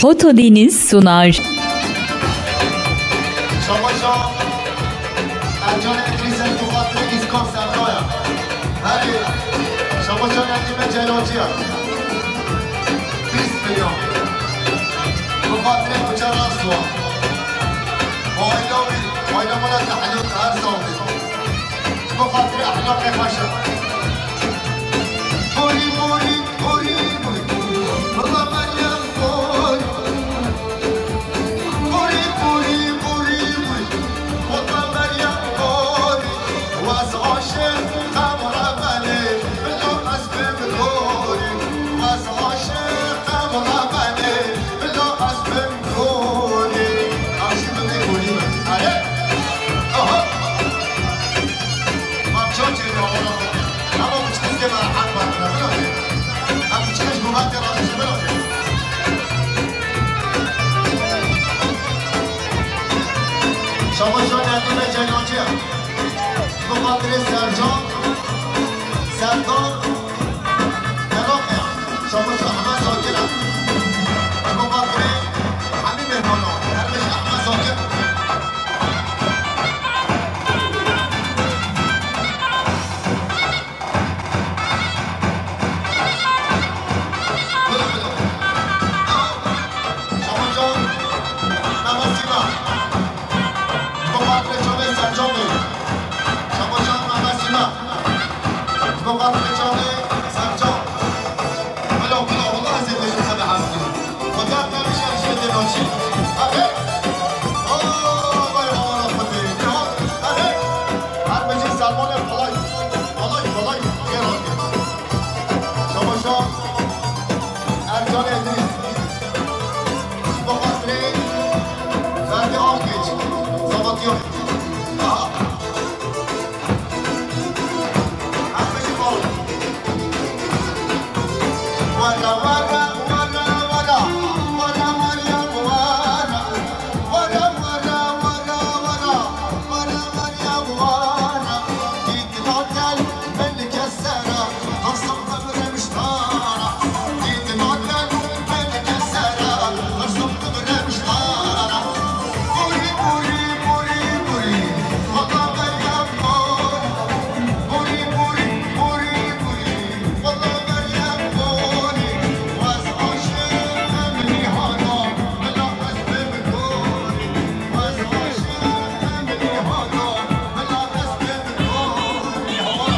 Foto Deniz sunar. Şabaşa Ercan Edris'e bu hatırı iz konservaya. Hadi Şabaşa Nedim'e Celacı'ya 20 milyon. Bu hatırı Kucer Arsu. Oynamına tahluk her zaman. Bu hatırı ahlak yaklaşır. Buri buri buri buri. Valla ben yanım buri buri buri buri. Valla ben yanım was aşık tamara beni. Bilo asbim buri. Was aşık tamara beni. Bilo asbim buri. Aşkım ne buri mi? Hadi. Aha. Bak çok iyi oldu. Ama bu çıkış gibi rahat var. Ama çıkış bu madde razı değil. Şabaşa Nedim'e Celacı'ya bu madde Sercan Serdar Melokya Şabaşa Ahmet Zakir'a bu madde Hani Mehmet'e her beşi Ahmet Zakir Ercan Edris bu hatırı verdi al geç zabat yok Ahmet'i bol Vara vara vara vara Vara Meryem vara Vara vara vara vara Vara Meryem vara Gittin otel belli kesera Hastım ömrüm iştara Gittin otel belli kesera Hastım ömrüm iştara Buri buri buri buri Valla Meryem vara Buri buri buri buri Valla Meryem vara Was aşık emri hana Mela esbim gori Was aşık emri hana Mela esbim gori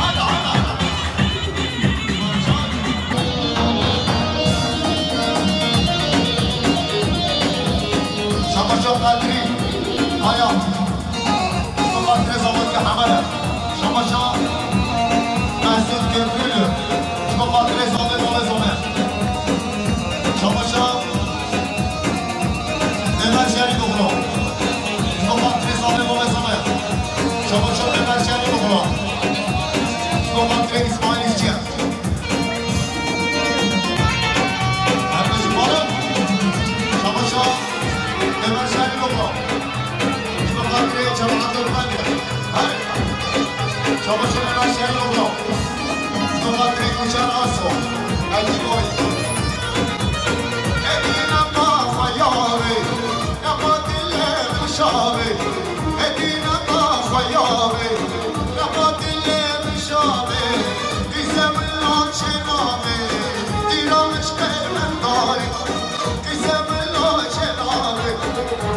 Hadi hadi Şabaşa Kadri Hayat Bu Kadri Zamanki Hamele Şabaşa Mesut Köprülü Bu Kadri Zome Şabaşa Ömer Şerif Okulu Bu Kadri Zome Şabaşa Ömer Şerif Okulu Bu Kadri İsmail İşçi Herkesi varım Şabaşa Ömer Şerif Okulu Bu Kadri Cemaat Örfenli Şabaşa Ömer Şerif Okulu Bu Kadri Kucer Arsu Elçi Boy Edine ma hayali Yapma dille müşavi Edine ma hayali Yapma dille müşavi Gizemillo çenavi Diramış kelmen dari Gizemillo çenavi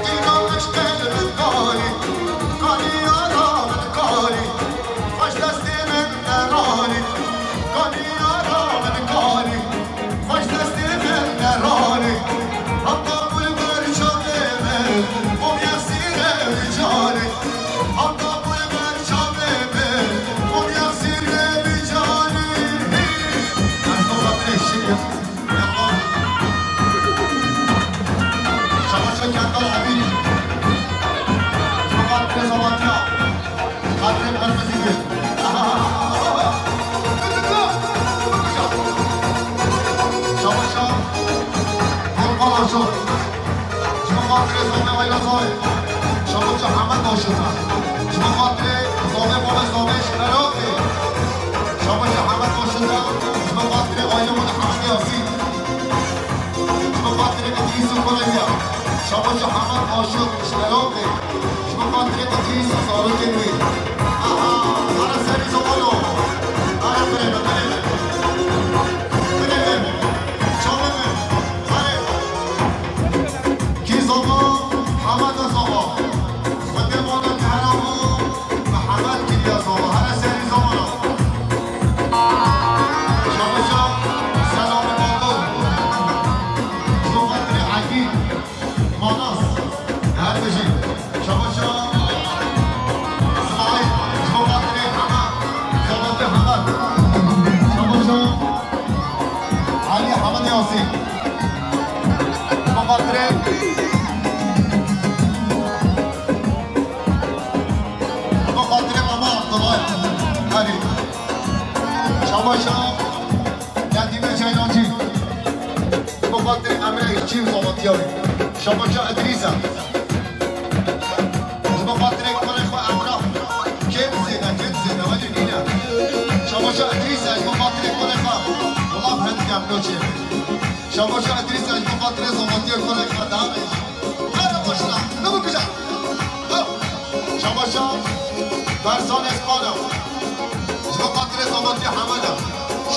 Diramış kelmen dari Kani yaramın kari Baş destimin nerani Kani yaramın kari Baş destimin nerani Hatta bulgur çaveme O yasire ricani Hatta bulgur çaveme O yasire ricani Nasıl olabilir şimdi? Yapma Şabaşa Kendal abi Fakat ne zaman ya Kadrim ölmesi gibi Şabaşa Kurban olsun Şabaşa Zome Aylazoy Şabaşa Hamad Oşuta Şabaşa Zome Bole Zome Şineroki Şabaşa Hamad Oşuta Şabaşa Aylazoy Hamad Yasin بیا شما جو همه عاشق اشتراقی شما خاطره با تیز و سالو کنوی آها هر سری زمانو هر بریم شما کی زمان حمد زمان و دمانت هرامو محمد کلیا زمان هر سری زمانو شما جو سلام بانگو شما خاطره عقید ماناس هر بشید شما جو اسماعیل شما خاطره همه زمان حمد شما جو علی حمد یاسین شما خاطره شما ندیمه جیلانجی بخاطر امره ایشچی و زاماتیاری شما ادریسه بخاطر کنه خواه امره کم زیده ولی نینه شما ادریسه بخاطر کنه خواه والله هند کم نوچه شما ادریسه بخاطر زاماتیار کنه خواه دهمش هره باشنا نبو کجا شما برسان اسپانم بخاطر زمانتی حمده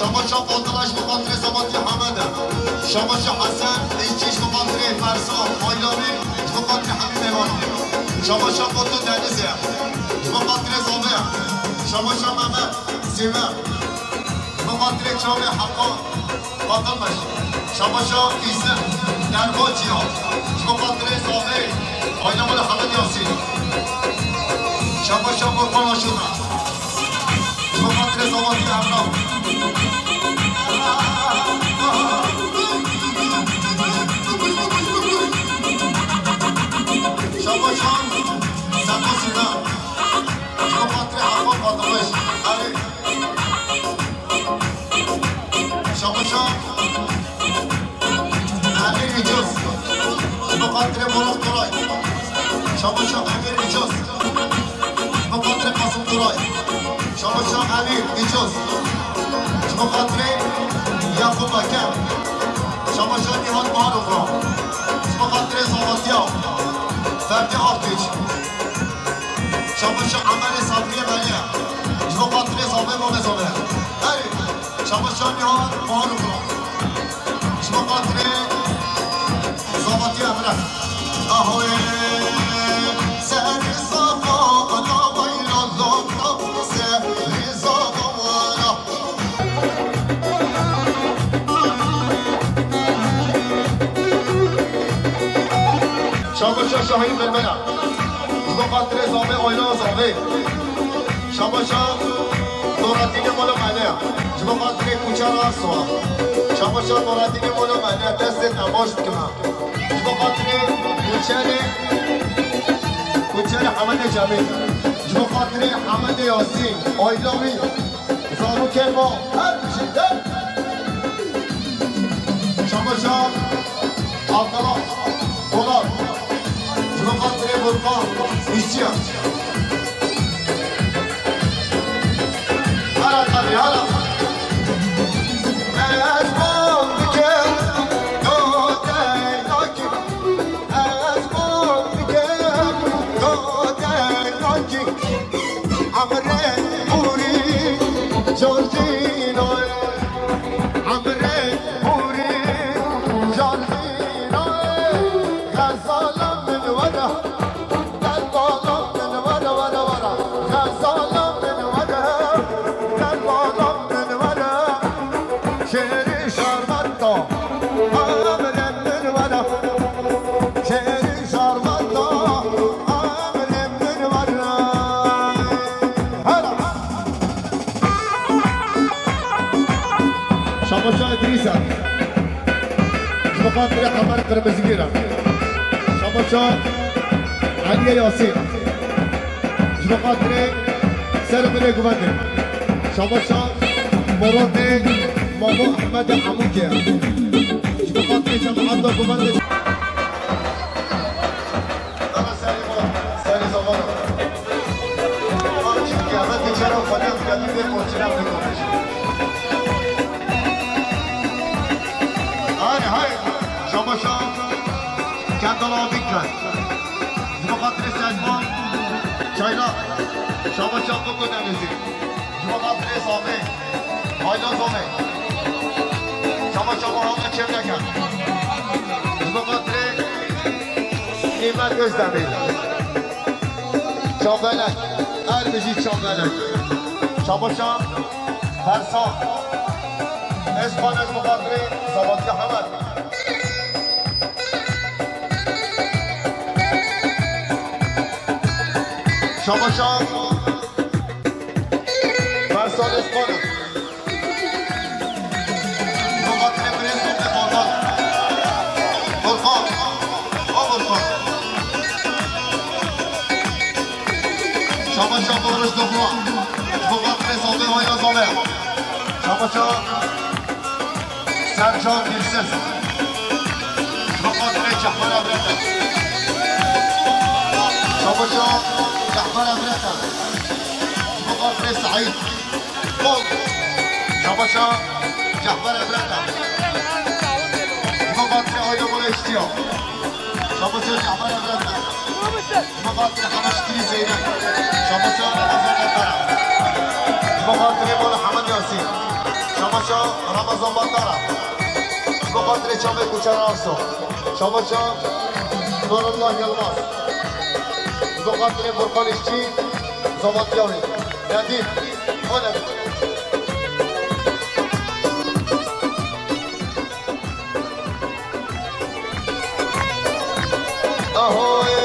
شما قاطراش بخاطر زمانتی حمده شما حسن ایچیش بخاطر فرسان مایلامی بخاطر همین میمانم شما قاطر دنیزه بخاطر زامه شما مهمت سیمه بخاطر چام حقا قاطرمش شما ایسه درواجی ها بخاطر زامه آینامال حمد یاسین شما قربان شدن بخاطر زمانتی امرام شما سبا سینا بخاطر حقا قاطرش شما امیر ایجاز بخاطر مروف درای شما امیر ایجاز بخاطر قاسم درای شما امیر ایجاز شما خاطر یعقوب اکم شما نیهان بار اخرام شما خاطر زاماتیا فردی آرتیج شما عمل صدقی بلیه شما خاطر زامه و نظامه شما نیهان بار اخرام شما خاطر زاماتیا امره آهوی سر صفا انا بین الله سر شما شاهین بلبنه بخاطر زامه آینا زامه شما دورتین مولو منه بخاطر کوچر آرسو شما دورتین مولو منه دست نباش کنم بخاطر کوچر حمد جمیل بخاطر حمد یاسین آیلامی زارو کرما هر بشیده شما عبدالله دولار بخاطر برقان ایشچی هلا قبی هلا از بان بکر داده ناکی از بان بکر داده ناکی عمره بوری جارجینای عمره بوری جارجینای غزالم من وده دلبالم من وده وده وده غزالم من وده دلبالم من وده شعری شرمتا عمرم من وده شعری شرمتا عمرم من وده هلا شما ادریسه بخاطر قمر قرمزگیرم شما علی یاسین بخاطر سرمنه گوانده شما مراد مامو احمد عموکه بخاطر جماعت گوانده سری زمان که همه دیچرا خانه قدیمه پرچنم بکنش های شما طلع بكر جماعة رسالة شايلا شابا شابا كنا نزيد جماعة رسالة هايلا زمي شابا شابا هم كم نكان جماعة إيمان gözlemeyin شابلك المجيد شابلك شابا شاب فرسان اسبانيش مقدري صباطي حمد شابا شاب فرسان اسبانيش مقدري بريزم نفاضل برخان برخان شابا شاب برش دخوان مقدري صابي هايا صابي شابا شاب سرجان دیرسز مقدر جحمر ابرتن شاباشا جحمر ابرتن مقدر سعید قول شاباشا جحمر ابرتن مقدر آیدم و اشتیاق شاباشا جحمر ابرتن مقدر حمشکری زینک شاباشا رمضان ابرتن مقدر مولا حمد یاسین شاباشا رمضان بطارا مقدر چامه کوچر آرسو شاباشا نور الله یلماز مقدر فرقان işçi زمان یاوی ندید آنه اهوی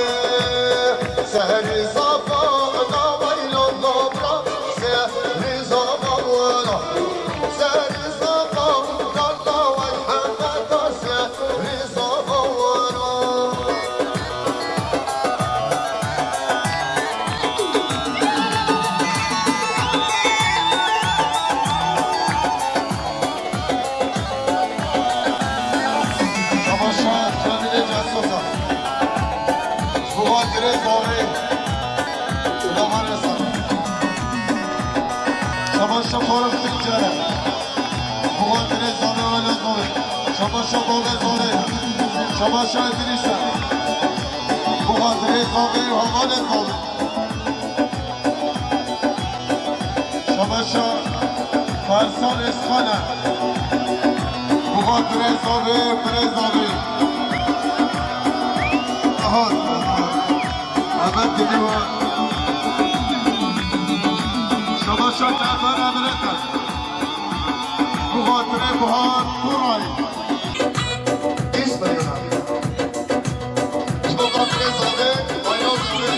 سهری زفا نویلون نبرا سهری زفا ولا سهری زفا نردا وحمد سهری زفا ولا شباشا جانیل جاسوسا مقدر زاوی زمان رسان شباشا فارغ تکجره مقدر زاوی ولی زاوی شباشا باقی زاوی شباشا ادریسه مقدر زاوی و حوال زاوی شباشا فرسان اسخانه مقدر زاوی پر زاوی آهان أبد دوا شباشا جعفر أمريكا مقدر بهار كوراي اسم يوناني مقدر زاوي وينو زاوي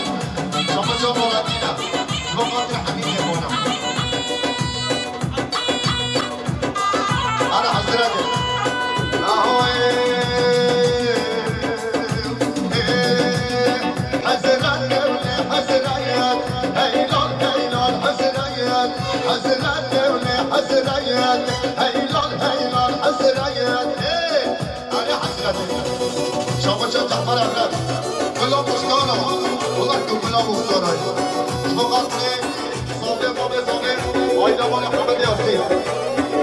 شباشا مولاتينا مقدر حميد يبونا أنا حضرتك أهوي حزرات دولي حزريات هيلان هيلان حزريات أنا حزرتك شاباشا جحمر أبرد كلا مختارة والله كلا مختارة مقدري صابي بابي صابي آيدا مالي حمد ياسين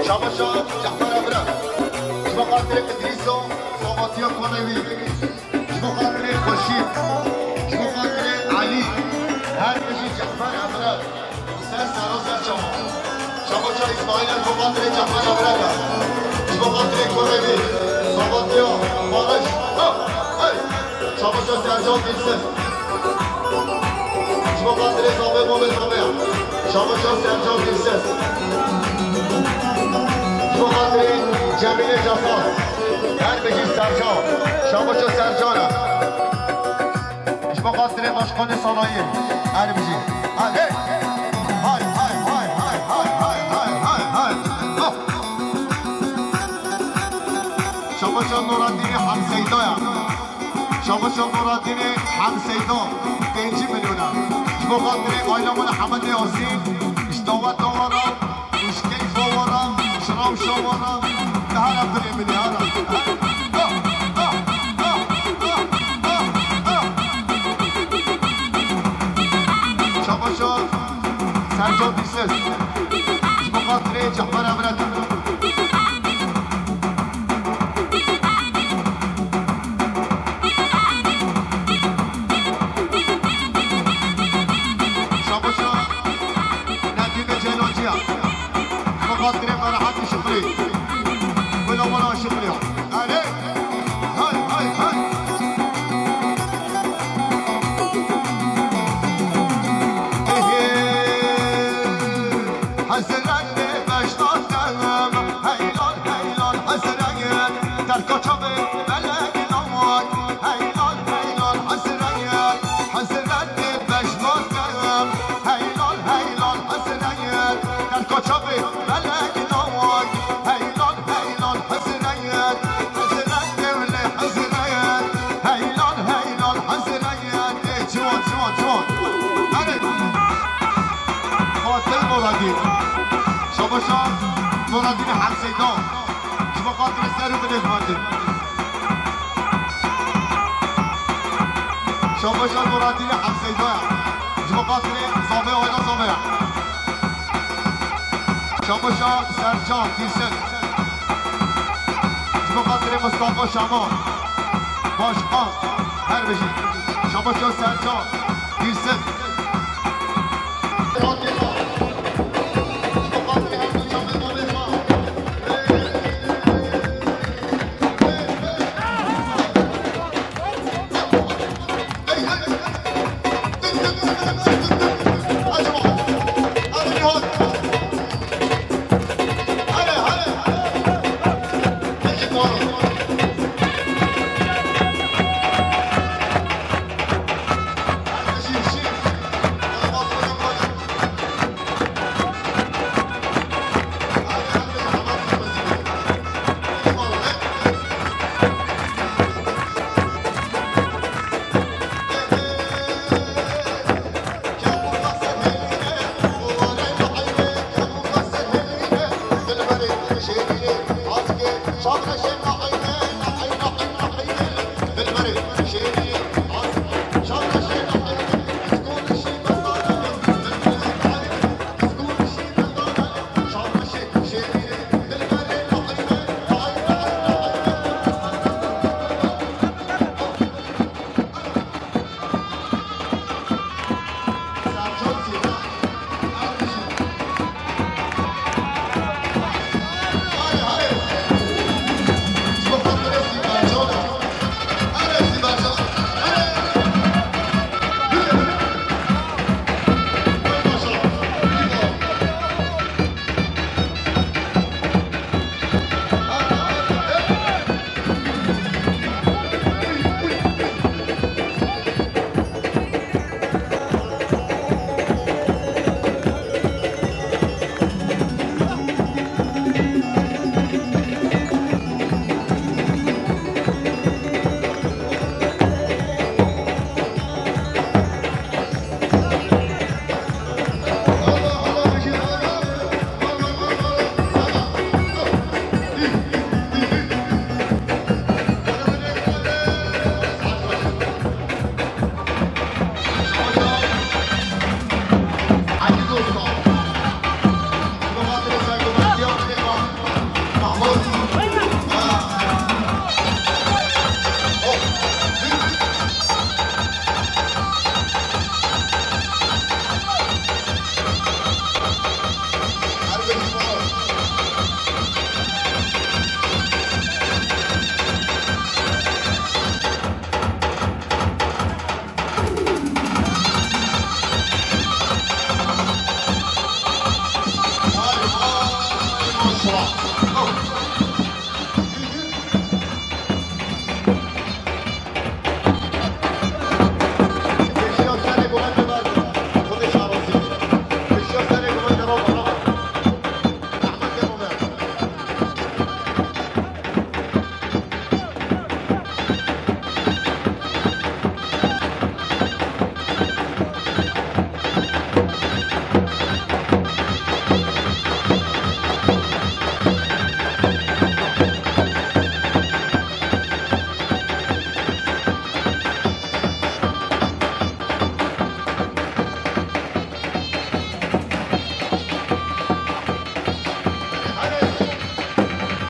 شاباشا جحمر أبرد مقدري إدريسو صاباتيا كونوي مقدري خورشيد مقدري علي هر بشي جحمر أبرد شباشا اسماعیل مقدر جحمر ابرده مقدر کوروی صاباتیا مالش شباشا سرجان دیلسز مقدر زاوی بابی زاوی شباشا سرجان دیلسز مقدر جمیل جفاز هر بگیر سرجان شباشا سرجانه مقدر باشقان صنایع هر بگیر شباشا نورالدینی همسیدایا شباشا نورالدینی همسیدا 5 میلیونه مقدر آیلمان حمد یاسین اشتاوت داورا مشکل فاورا شرام شاورا دهرم دلی میلیارا شباشا سرجان دیسز مقدر جحمر ابرده koçabe belek namak Heylal heylal hasreyet Hasret beşmazdım Heylal heylal hasreyet Der koçabe belek namak Heylal heylal hasreyet Hasret devle hasreyet Heylal heylal hasreyet Çuvan Hadi Fatih Muradin Şabaşa Muradin'i Hakseydan Şuba Fatih'i Serhu Bilezmandin Şabaşa Muradin'i Hakseydan Şuba Fatih'i Zabe Oyla Zabe Şabaşa Sercan Dilsen Şuba Fatih'i Mustafa Şaman Başkan Her beşi Şabaşa Sercan Dilsen